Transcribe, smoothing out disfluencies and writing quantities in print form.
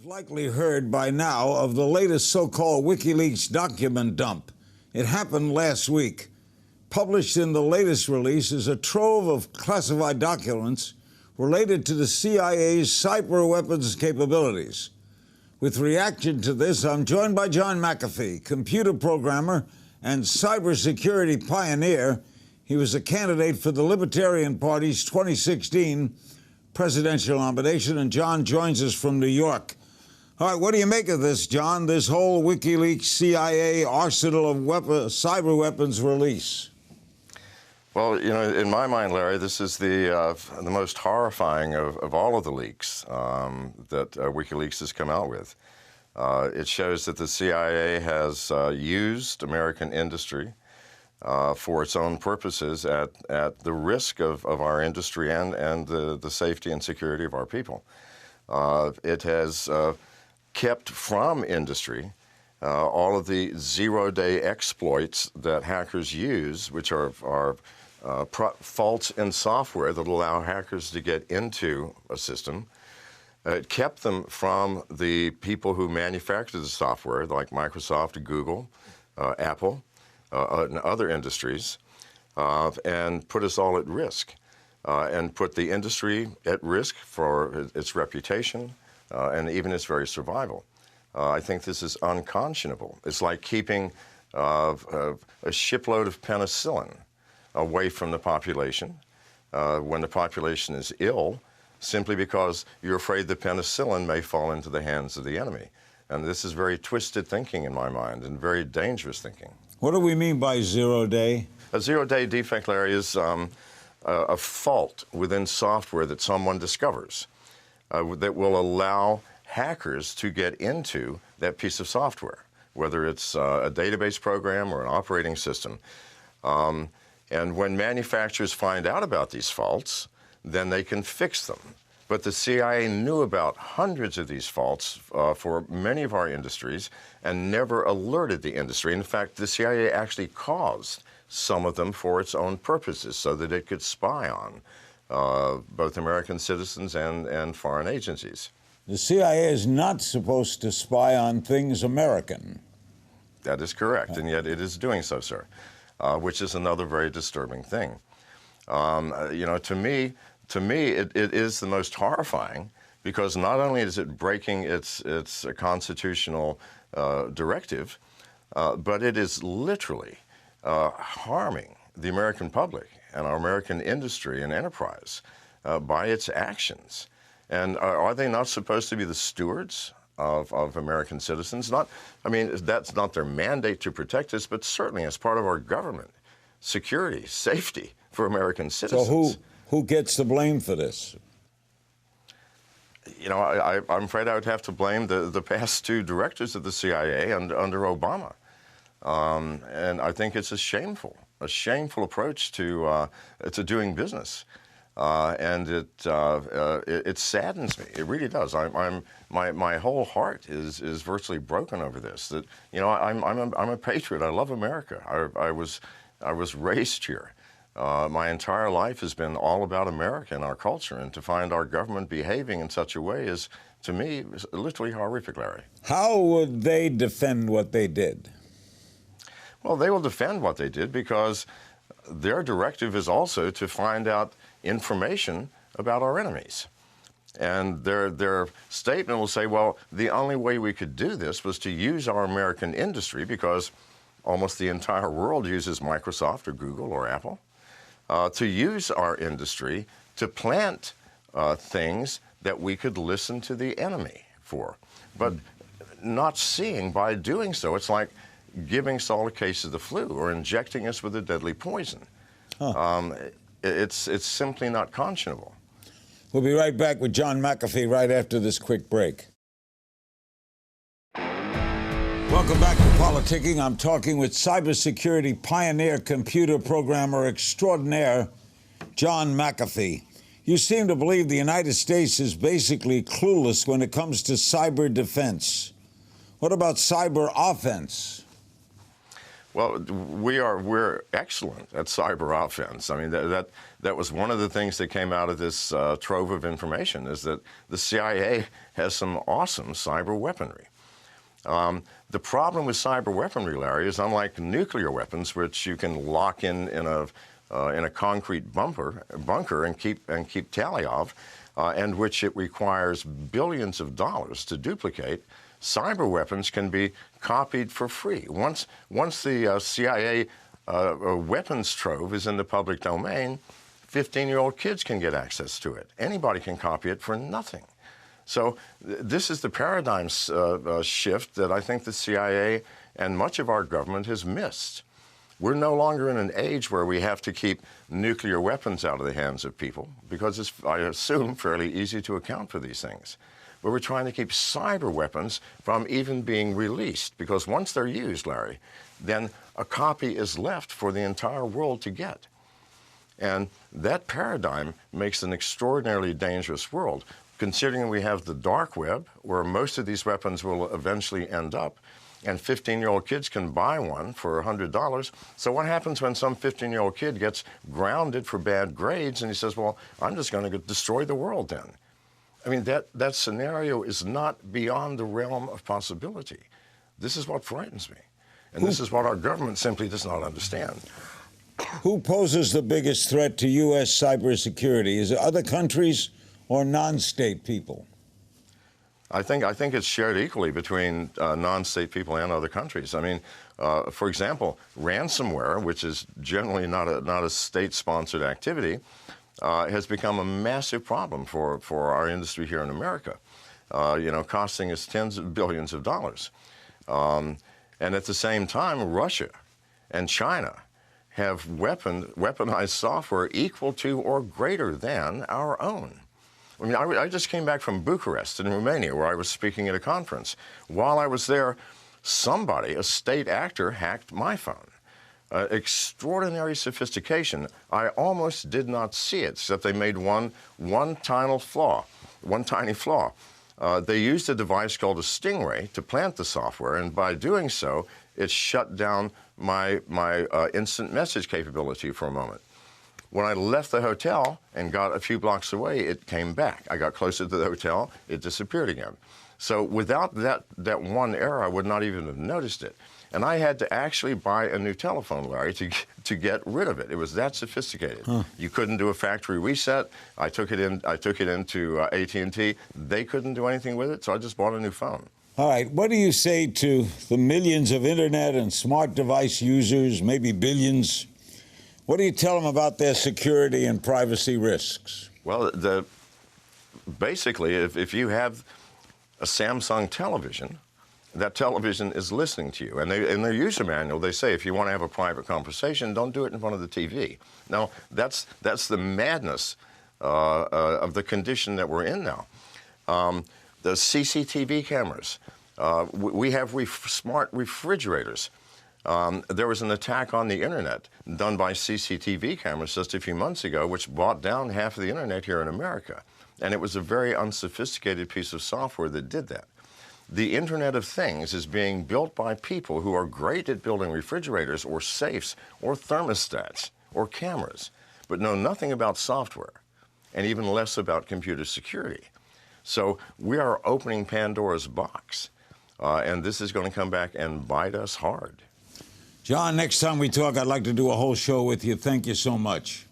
Likely heard by now of the latest so-called Wikileaks document dump. It happened last week. Published in the latest release is a trove of classified documents related to the CIA's cyber weapons capabilities. With reaction to this, I'm joined by John McAfee, computer programmer and cybersecurity pioneer. He was a candidate for the Libertarian Party's 2016 presidential nomination, and John joins us from New York. All right, what do you make of this, John, this whole WikiLeaks CIA arsenal of cyber weapons release? Well, you know, in my mind, Larry, this is the most horrifying of all of the leaks that WikiLeaks has come out with. It shows that the CIA has used American industry for its own purposes at the risk of our industry and the safety and security of our people. It has kept from industry all of the zero-day exploits that hackers use, which are faults in software that allow hackers to get into a system. It kept them from the people who manufacture the software, like Microsoft, Google, Apple, and other industries, and put us all at risk, and put the industry at risk for its reputation and even its very survival. I think this is unconscionable. It's like keeping a shipload of penicillin away from the population when the population is ill, simply because you're afraid the penicillin may fall into the hands of the enemy. And this is very twisted thinking in my mind, and very dangerous thinking. What do we mean by zero-day? A zero-day defect, Larry, is a fault within software that someone discovers that will allow hackers to get into that piece of software, whether it's a database program or an operating system. And when manufacturers find out about these faults, then they can fix them. But the CIA knew about hundreds of these faults for many of our industries and never alerted the industry. In fact, the CIA actually caused some of them for its own purposes so that it could spy on both American citizens and foreign agencies. The CIA is not supposed to spy on things American. That is correct, and yet it is doing so, sir, which is another very disturbing thing. You know, to me, it is the most horrifying, because not only is it breaking its constitutional directive, but it is literally harming the American public and our American industry and enterprise by its actions. And are they not supposed to be the stewards of American citizens? I mean, that's not their mandate to protect us, but certainly as part of our government, security, safety for American citizens. So who gets the blame for this? You know, I'm afraid I would have to blame the past two directors of the CIA under Obama. And I think it's a shameful approach to doing business. And it saddens me. It really does. My whole heart is virtually broken over this. That, you know, I'm a patriot. I love America. I was raised here. My entire life has been all about America and our culture, and to find our government behaving in such a way is, to me, literally horrific, Larry. How would they defend what they did? Well, they will defend what they did because their directive is also to find out information about our enemies. And their statement will say, well, the only way we could do this was to use our American industry, because almost the entire world uses Microsoft or Google or Apple, to use our industry to plant things that we could listen to the enemy for. But not seeing by doing so, it's like giving us all a case of the flu or injecting us with a deadly poison. Huh. It's simply not conscionable. We'll be right back with John McAfee right after this quick break. Welcome back to Politicking. I'm talking with cybersecurity pioneer, computer programmer extraordinaire, John McAfee. You seem to believe the United States is basically clueless when it comes to cyber defense. What about cyber offense? Well, we're excellent at cyber offense. I mean, that was one of the things that came out of this trove of information, is that the CIA has some awesome cyber weaponry. The problem with cyber weaponry, Larry, is unlike nuclear weapons, which you can lock in a concrete bunker and keep tally of, and which it requires billions of dollars to duplicate. Cyber weapons can be copied for free. Once the CIA weapons trove is in the public domain, 15-year-old kids can get access to it. Anybody can copy it for nothing. So this is the paradigm shift that I think the CIA and much of our government has missed. We're no longer in an age where we have to keep nuclear weapons out of the hands of people, because it's, I assume, fairly easy to account for these things. But we're trying to keep cyber weapons from even being released, because once they're used, Larry, then a copy is left for the entire world to get. And that paradigm makes an extraordinarily dangerous world, considering we have the dark web, where most of these weapons will eventually end up, and 15-year-old kids can buy one for $100. So what happens when some 15-year-old kid gets grounded for bad grades and he says, well, I'm just going to destroy the world then? I mean, that scenario is not beyond the realm of possibility. This is what frightens me. And this is what our government simply does not understand. Who poses the biggest threat to U.S. cybersecurity? Is it other countries or non-state people? I think it's shared equally between non-state people and other countries. I mean, for example, ransomware, which is generally not a state-sponsored activity, has become a massive problem for our industry here in America, costing us tens of billions of dollars. And at the same time, Russia and China have weaponized software equal to or greater than our own. I mean, I just came back from Bucharest in Romania, where I was speaking at a conference. While I was there, somebody, a state actor, hacked my phone. Extraordinary sophistication. I almost did not see it, except they made one tiny flaw. They used a device called a Stingray to plant the software, and by doing so, it shut down my instant message capability for a moment. When I left the hotel and got a few blocks away, it came back. I got closer to the hotel, it disappeared again. So without that one error, I would not even have noticed it. And I had to actually buy a new telephone, Larry, to get rid of it. It was that sophisticated. Huh. You couldn't do a factory reset. I took it into AT&T. They couldn't do anything with it, so I just bought a new phone. All right. What do you say to the millions of Internet and smart device users, maybe billions? What do you tell them about their security and privacy risks? Well, basically, if you have a Samsung television, that television is listening to you. And in their user manual, they say, if you want to have a private conversation, don't do it in front of the TV. Now, that's the madness of the condition that we're in now. The CCTV cameras. We have smart refrigerators. There was an attack on the Internet done by CCTV cameras just a few months ago, which brought down half of the Internet here in America. And it was a very unsophisticated piece of software that did that. The Internet of Things is being built by people who are great at building refrigerators or safes or thermostats or cameras, but know nothing about software and even less about computer security. So we are opening Pandora's box, and this is going to come back and bite us hard. John, next time we talk, I'd like to do a whole show with you. Thank you so much.